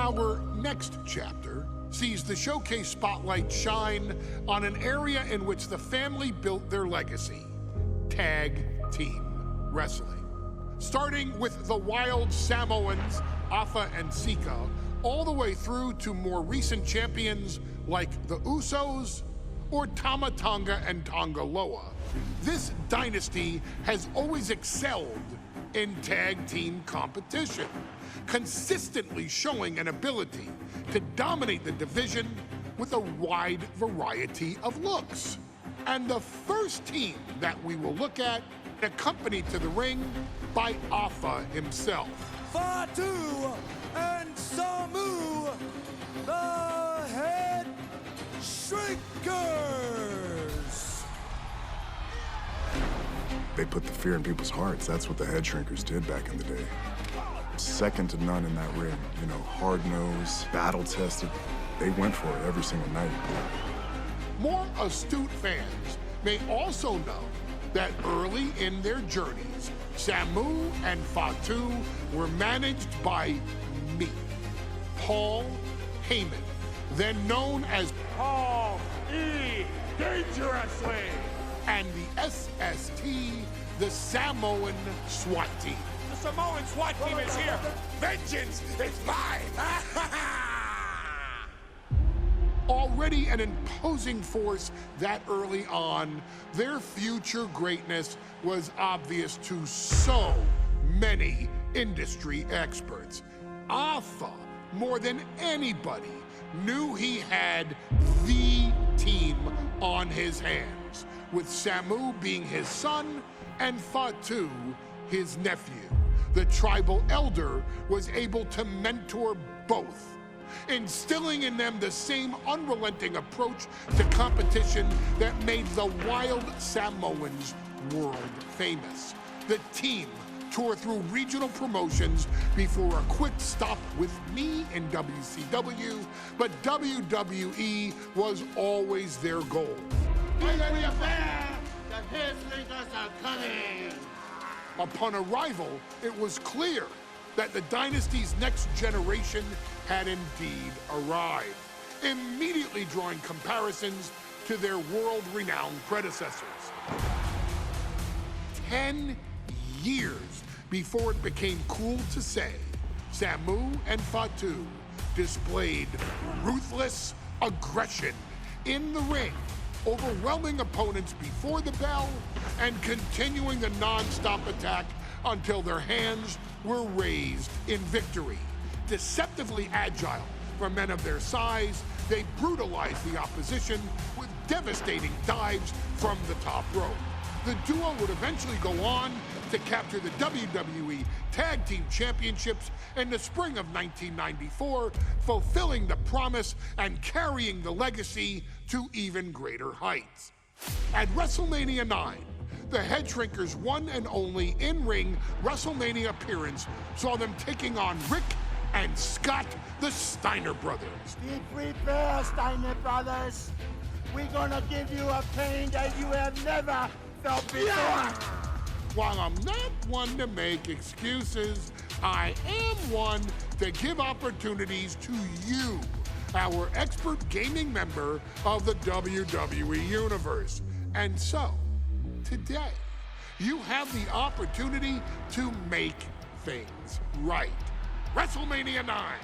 Our next chapter sees the showcase spotlight shine on an area in which the family built their legacy: tag team wrestling. Starting with the wild Samoans, Afa and Sika, all the way through to more recent champions like the Usos or Tama Tonga and Tonga Loa. This dynasty has always excelled in tag team competition, consistently showing an ability to dominate the division with a wide variety of looks. And the first team that we will look at, accompanied to the ring by Afa himself. Fatu and Samu, the HEADSHRINKERS. They put the fear in people's hearts. That's what the HEADSHRINKERS did back in the day. Second to none in that ring. You know, hard-nosed, battle-tested. They went for it every single night. More astute fans may also know that early in their journeys, Samu and Fatu were managed by me, Paul Heyman, then known as Paul E. Dangerously, and the SST, the Samoan SWAT team. The Samoan SWAT team is here. Vengeance is mine. Already an imposing force that early on, their future greatness was obvious to so many industry experts. Afa, more than anybody, knew he had the team on his hands, with Samu being his son and Fatu his nephew. The tribal elder was able to mentor both, instilling in them the same unrelenting approach to competition that made the wild Samoans world famous. The team toured through regional promotions before a quick stop with me in WCW, but WWE was always their goal. Be aware, the HEADSHRINKERS are coming. Upon arrival, it was clear that the dynasty's next generation had indeed arrived, immediately drawing comparisons to their world-renowned predecessors. 10 years before it became cool to say, Samu and Fatu displayed ruthless aggression in the ring, overwhelming opponents before the bell and continuing the non-stop attack until their hands were raised in victory. Deceptively agile for men of their size, they brutalized the opposition with devastating dives from the top rope. The duo would eventually go on to capture the WWE Tag Team Championships in the spring of 1994, fulfilling the promise and carrying the legacy to even greater heights. At WrestleMania 9, the HEADSHRINKERS' one and only in-ring WrestleMania appearance saw them taking on Rick and Scott, the Steiner brothers. Be prepared, Steiner brothers. We're gonna give you a pain that you have never felt before. While I'm not one to make excuses, I am one to give opportunities to you, our expert gaming member of the WWE Universe. And so, today, you have the opportunity to make things right. WrestleMania 9,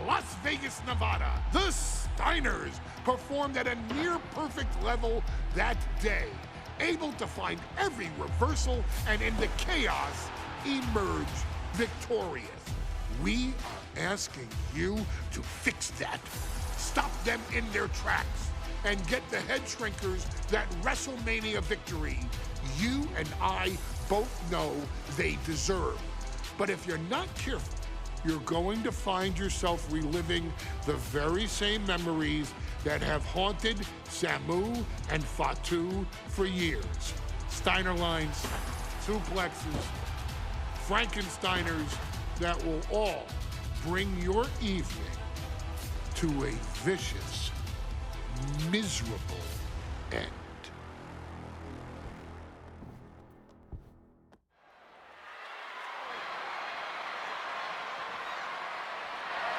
Las Vegas, Nevada. The Steiners performed at a near-perfect level that day, able to find every reversal and in the chaos emerge victorious. We are asking you to fix that, stop them in their tracks, and get the HEADSHRINKERS that WrestleMania victory you and I both know they deserve. But if you're not careful, you're going to find yourself reliving the very same memories that have haunted Samu and Fatu for years. Steiner lines, suplexes, Frankensteiners that will all bring your evening to a vicious, miserable end.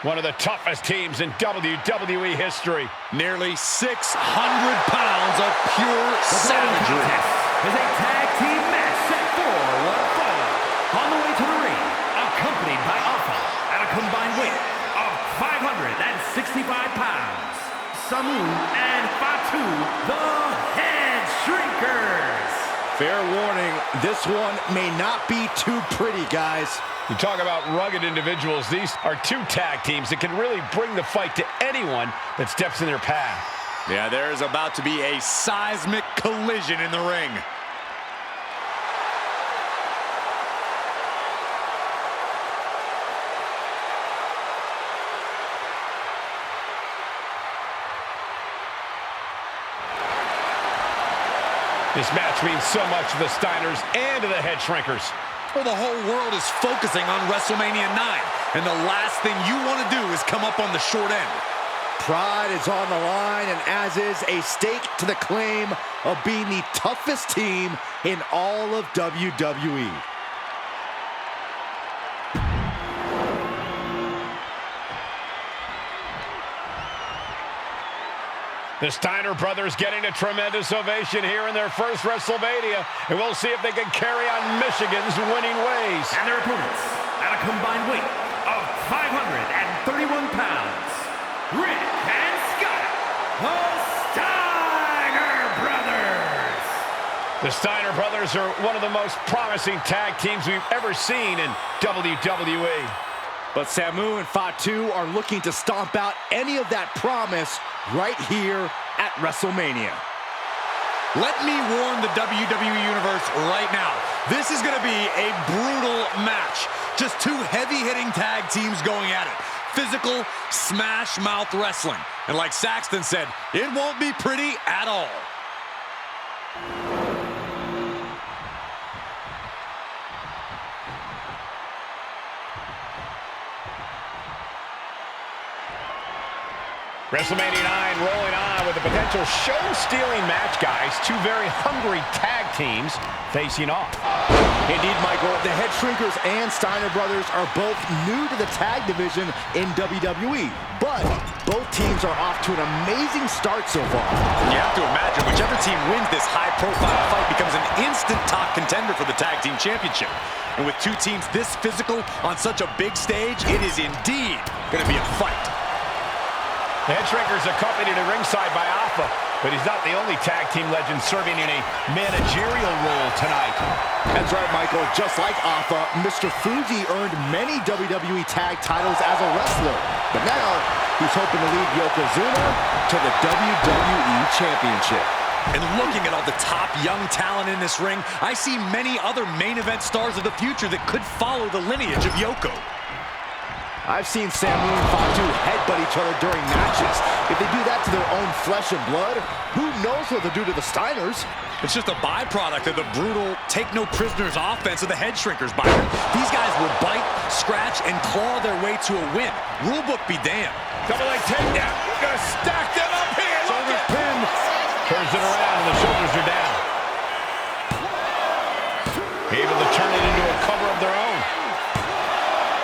One of the toughest teams in WWE history. Nearly 600 pounds of pure savagery. Is a tag team match set for one fall. On the way to the ring, accompanied by Alpha at a combined weight of 565 pounds. Samoan and Fatu, the HEADSHRINKERS. Fair warning, this one may not be too pretty, guys. You talk about rugged individuals. These are two tag teams that can really bring the fight to anyone that steps in their path. Yeah, there's about to be a seismic collision in the ring. This match means so much to the Steiners and to the HEADSHRINKERs. Well, the whole world is focusing on WrestleMania 9, and the last thing you want to do is come up on the short end. Pride is on the line, and as is a stake to the claim of being the toughest team in all of WWE. The Steiner brothers getting a tremendous ovation here in their first WrestleMania, and we'll see if they can carry on Michigan's winning ways. And their opponents, at a combined weight of 531 pounds, Rick and Scott, the Steiner brothers. The Steiner brothers are one of the most promising tag teams we've ever seen in WWE. But Samu and Fatu are looking to stomp out any of that promise right here at WrestleMania. Let me warn the WWE Universe right now. This is going to be a brutal match. Just two heavy-hitting tag teams going at it. Physical, smash-mouth wrestling. And like Saxton said, it won't be pretty at all. WrestleMania 9 rolling on with a potential show-stealing match, guys. Two very hungry tag teams facing off. Indeed, Michael, the HEADSHRINKERs and Steiner brothers are both new to the tag division in WWE, but both teams are off to an amazing start so far. You have to imagine whichever team wins this high-profile fight becomes an instant top contender for the tag team championship. And with two teams this physical on such a big stage, it is indeed going to be a fight. The HEADSHRINKERs accompanied at ringside by Alpha, but he's not the only tag team legend serving in a managerial role tonight. That's right, Michael. Just like Alpha, Mr. Fuji earned many WWE tag titles as a wrestler. But now, he's hoping to lead Yokozuna to the WWE Championship. And looking at all the top young talent in this ring, I see many other main event stars of the future that could follow the lineage of Yoko. I've seen Samu and Fatu headbutt each other during matches. If they do that to their own flesh and blood, who knows what they'll do to the Steiners? It's just a byproduct of the brutal take-no-prisoners offense of the HEADSHRINKERs, Byron. These guys will bite, scratch, and claw their way to a win. Rulebook be damned. Double leg takedown. Gonna stack them up here. Shoulders pinned. Turns it around and the shoulders are down. Able to turn it into a cover of their own.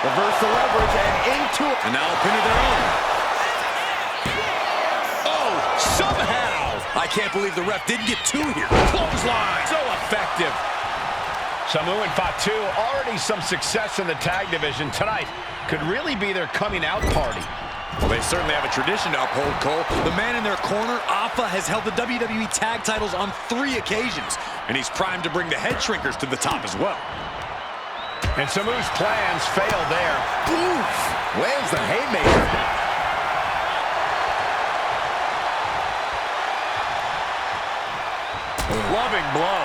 Reverse the leverage and into it. And now a pin of their own. Oh, somehow. I can't believe the ref didn't get two here. Clothesline. So effective. Samu and Fatu already some success in the tag division tonight. Could really be their coming out party. Well, they certainly have a tradition to uphold, Cole. The man in their corner, Alpha, has held the WWE tag titles on 3 occasions. And he's primed to bring the HEADSHRINKERs to the top as well. And Samu's plans fail there. Oof! Lands the haymaker. Loving blow.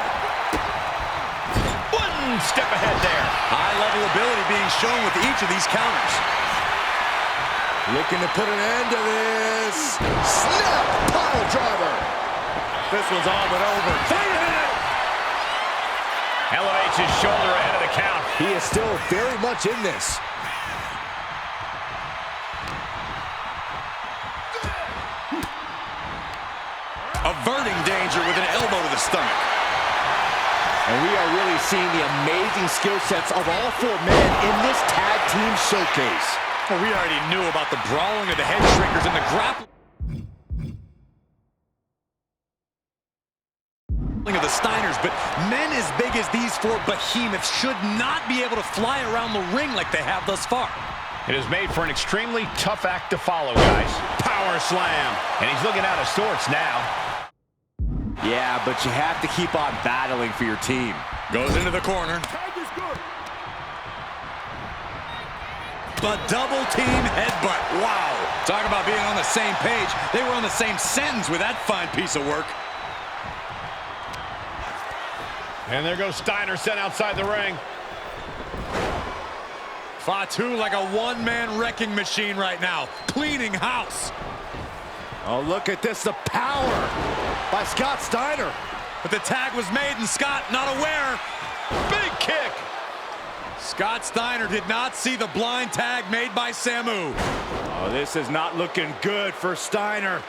One step ahead there. High-level ability being shown with each of these counters. Looking to put an end to this. Snap! Pile driver. This one's all but over. Elevates his shoulder ahead of the count. He is still very much in this. Averting danger with an elbow to the stomach. And we are really seeing the amazing skill sets of all 4 men in this tag team showcase. But we already knew about the brawling of the head shrinkers and the grappling of the Steiners, but men as big as these four behemoths should not be able to fly around the ring like they have thus far. It is made for an extremely tough act to follow, guys. Power slam. And he's looking out of sorts now. Yeah, but you have to keep on battling for your team. Goes into the corner. The double team headbutt. Wow. Talk about being on the same page. They were on the same sentence with that fine piece of work. And there goes Steiner sent outside the ring. Fatu like a one-man wrecking machine right now. Cleaning house. Oh, look at this. The power by Scott Steiner. But the tag was made and Scott not aware. Big kick. Scott Steiner did not see the blind tag made by Samu. Oh, this is not looking good for Steiner.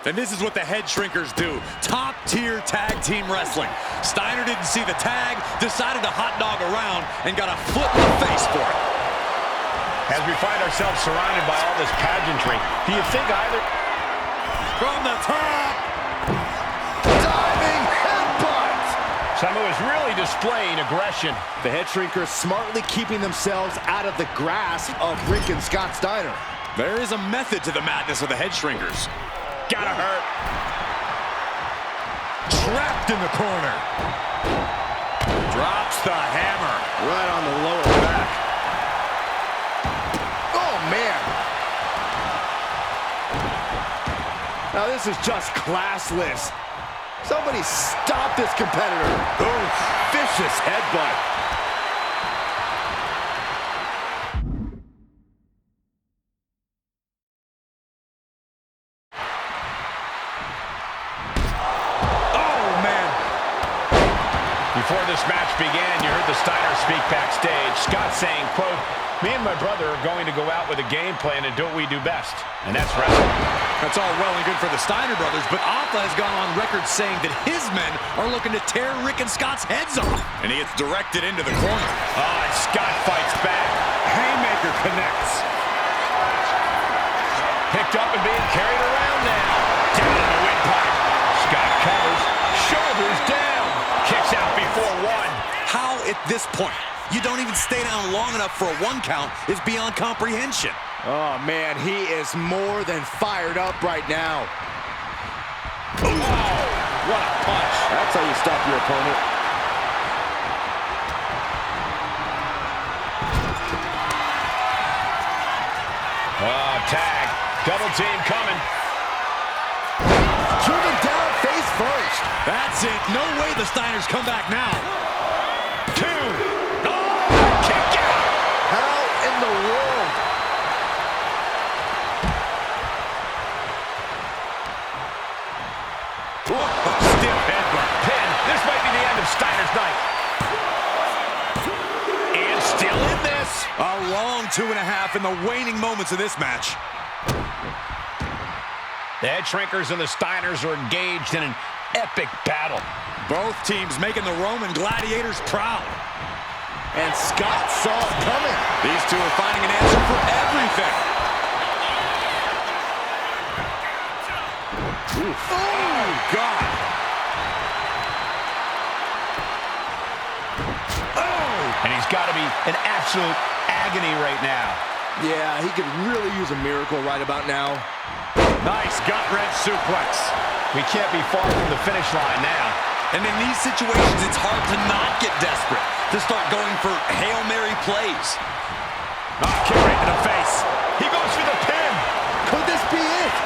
And this is what the head shrinkers do. Top-tier tag team wrestling. Steiner didn't see the tag, decided to hot dog around, and got a foot in the face for it. As we find ourselves surrounded by all this pageantry, do you think either... From the top! Diving headbutt! Samu is really displaying aggression. The head shrinkers smartly keeping themselves out of the grasp of Rick and Scott Steiner. There is a method to the madness of the head shrinkers. Gotta hurt. Trapped in the corner. Drops the hammer. Right on the lower back. Oh, man. Now, this is just classless. Somebody stop this competitor. Ooh, vicious headbutt. Before this match began, you heard the Steiner speak backstage. Scott saying, quote, "Me and my brother are going to go out with a game plan and do what we do best, and that's wrestling." That's all well and good for the Steiner brothers, but Alpha has gone on record saying that his men are looking to tear Rick and Scott's heads off. And he gets directed into the corner. Oh, and Scott fights back. Haymaker connects. Picked up and being carried around now. Down in the windpipe. Scott covers. Shoulders down. Kicks out before one. How at this point you don't even stay down long enough for a one count is beyond comprehension. Oh, man, he is more than fired up right now. Ooh. Oh, what a punch. That's how you stop your opponent. Oh, tag. Double team coming. Driven down face first. That's it. No way the Steiners come back now. Two. Oh, kick out. How in the world? Stiff headbutt. Pin. This might be the end of Steiner's night. And still in this. A long 2.5 in the waning moments of this match. The head shrinkers and the Steiners are engaged in an epic battle. Both teams making the Roman gladiators proud. And Scott saw it coming. These two are finding an answer for everything. Oof. Oh, God. Oh! And he's got to be in absolute agony right now. Yeah, he could really use a miracle right about now. Nice gut-wrench suplex. We can't be far from the finish line now. And in these situations, it's hard to not get desperate, to start going for Hail Mary plays. Oh, kick right in the face. He goes for the pin. Could this be it?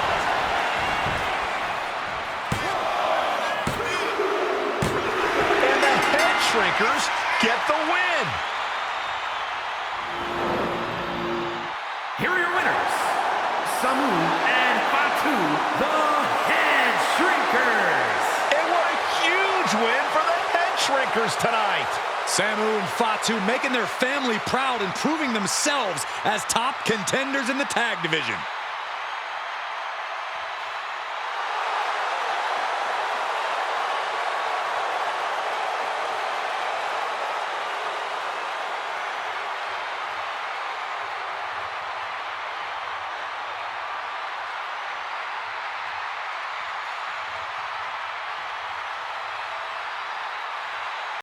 And the head shrinkers get the win. Here are your winners, Samoan and Fatu, the Head Shrinkers. And what a huge win for the head shrinkers tonight. Samu and Fatu making their family proud and proving themselves as top contenders in the tag division.